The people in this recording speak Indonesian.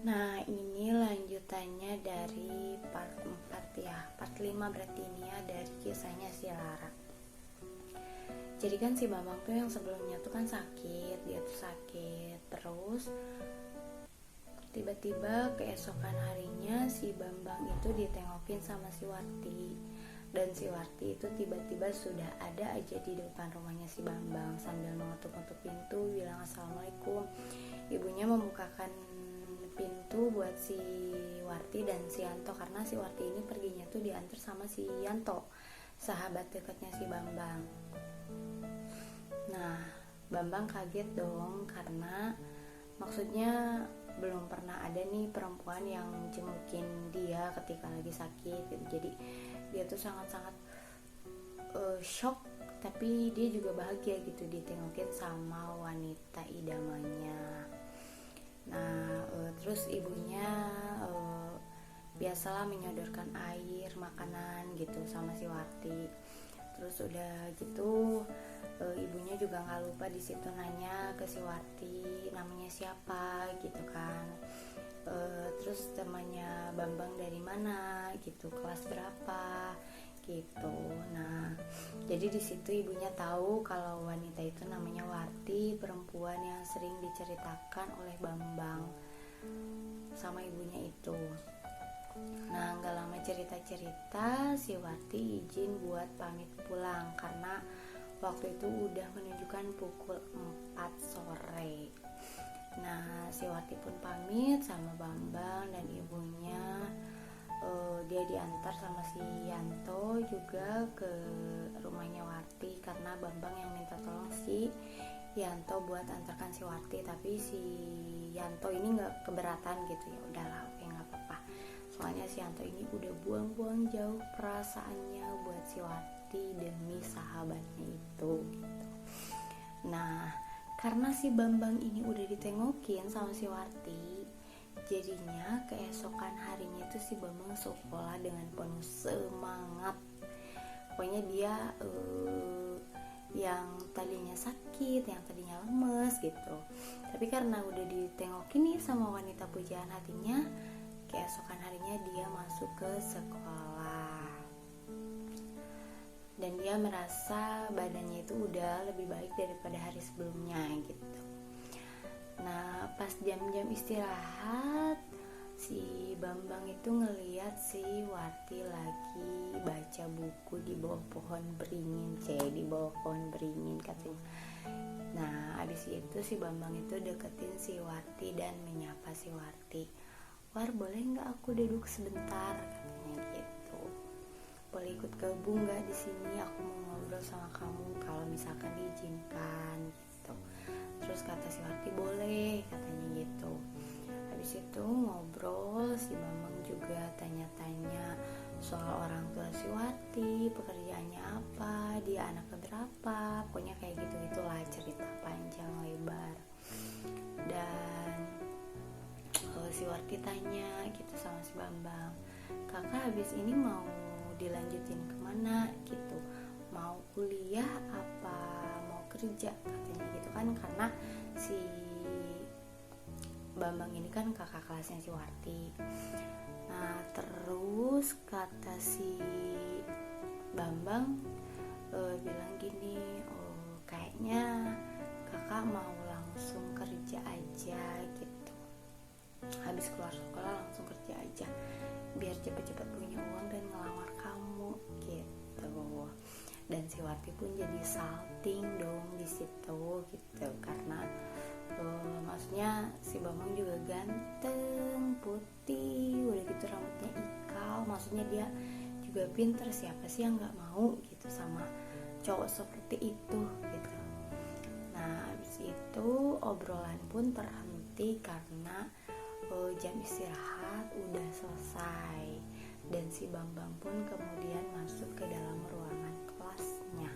Nah, ini lanjutannya dari part 4 ya. Part 5 berarti ini ya, dari kisahnya si Lara. Jadi kan si Bambang tuh yang sebelumnya tuh kan sakit, dia tuh sakit. Terus tiba-tiba keesokan harinya si Bambang itu ditengokin sama si Warti. Dan si Warti itu tiba-tiba sudah ada aja di depan rumahnya si Bambang sambil mengetuk-ketuk pintu bilang assalamualaikum. Ibunya membukakan pintu buat si Warti dan si Yanto karena si Warti ini perginya tuh diantar sama si Yanto, sahabat dekatnya si Bambang. Nah, Bambang kaget dong karena maksudnya belum pernah ada nih perempuan yang jengukin dia ketika lagi sakit gitu. Jadi dia tuh sangat-sangat shock, tapi dia juga bahagia gitu ditengokin sama wanita idamannya. Nah, terus ibunya biasalah menyodorkan air, makanan gitu sama si Warti. Terus udah gitu ibunya juga nggak lupa di situ nanya ke si Warti namanya siapa gitu kan. Terus temannya Bambang dari mana gitu, kelas berapa gitu. Nah, jadi di situ ibunya tahu kalau wanita itu namanya Warti, perempuan yang sering diceritakan oleh Bambang sama ibunya itu. Nah, nggak lama cerita-cerita si Warti izin buat pamit pulang karena waktu itu udah menunjukkan pukul 4 sore. Nah, si Warti pun pamit sama Bambang dan ibunya. Dia diantar sama si Yanto juga ke rumahnya Warti karena Bambang yang minta tolong si Yanto buat antarkan si Warti, tapi si Yanto ini nggak keberatan gitu. Ya udahlah, oke nggak apa-apa. Soalnya si Yanto ini udah buang-buang jauh perasaannya buat si Warti demi sahabatnya itu gitu. Nah, karena si Bambang ini udah ditengokin sama si Warti, jadinya keesokan harinya itu si Bambang sekolah dengan penuh semangat. Pokoknya dia yang tadinya sakit, yang tadinya lemes gitu, tapi karena udah ditengokin nih sama wanita pujaan hatinya, keesokan harinya dia masuk ke sekolah. Dan dia merasa badannya itu udah lebih baik daripada hari sebelumnya gitu. Nah, pas jam-jam istirahat, si Bambang itu ngeliat si Warti lagi baca buku di bawah pohon beringin, di bawah pohon beringin katanya. Nah, abis itu si Bambang itu deketin si Warti dan menyapa si Warti. War, boleh nggak aku duduk sebentar, katanya gitu. Boleh ikut gabung nggak di sini? Aku mau ngobrol sama kamu kalau misalkan diizinkan gitu. Terus kata si Warti boleh, katanya gitu. Habis itu ngobrol, si Bambang juga tanya-tanya soal orang tua si Warti, pekerjaannya apa, dia anak keberapa, pokoknya kayak gitu-gitulah, cerita panjang lebar. Dan si Warti tanya gitu sama si Bambang, kakak habis ini mau dilanjutin kemana gitu, mau kuliah apa mau kerja, katanya gitu kan, karena si Bambang ini kan kakak kelasnya si Warti. Nah, terus kata si Bambang bilang gini, kayaknya kakak mau langsung kerja aja gitu, habis keluar sekolah langsung kerja aja biar cepet-cepet punya uang dan ngelamar kamu gitu. Dan si Warti pun jadi salting dong di situ gitu, karena maksudnya si Bambang juga ganteng, putih, udah gitu rambutnya ikal, maksudnya dia juga pinter, siapa sih yang nggak mau gitu sama cowok seperti itu gitu. Nah, habis itu obrolan pun terhenti karena jam istirahat udah selesai dan si Bambang pun kemudian masuk ke dalam ruangan kelasnya.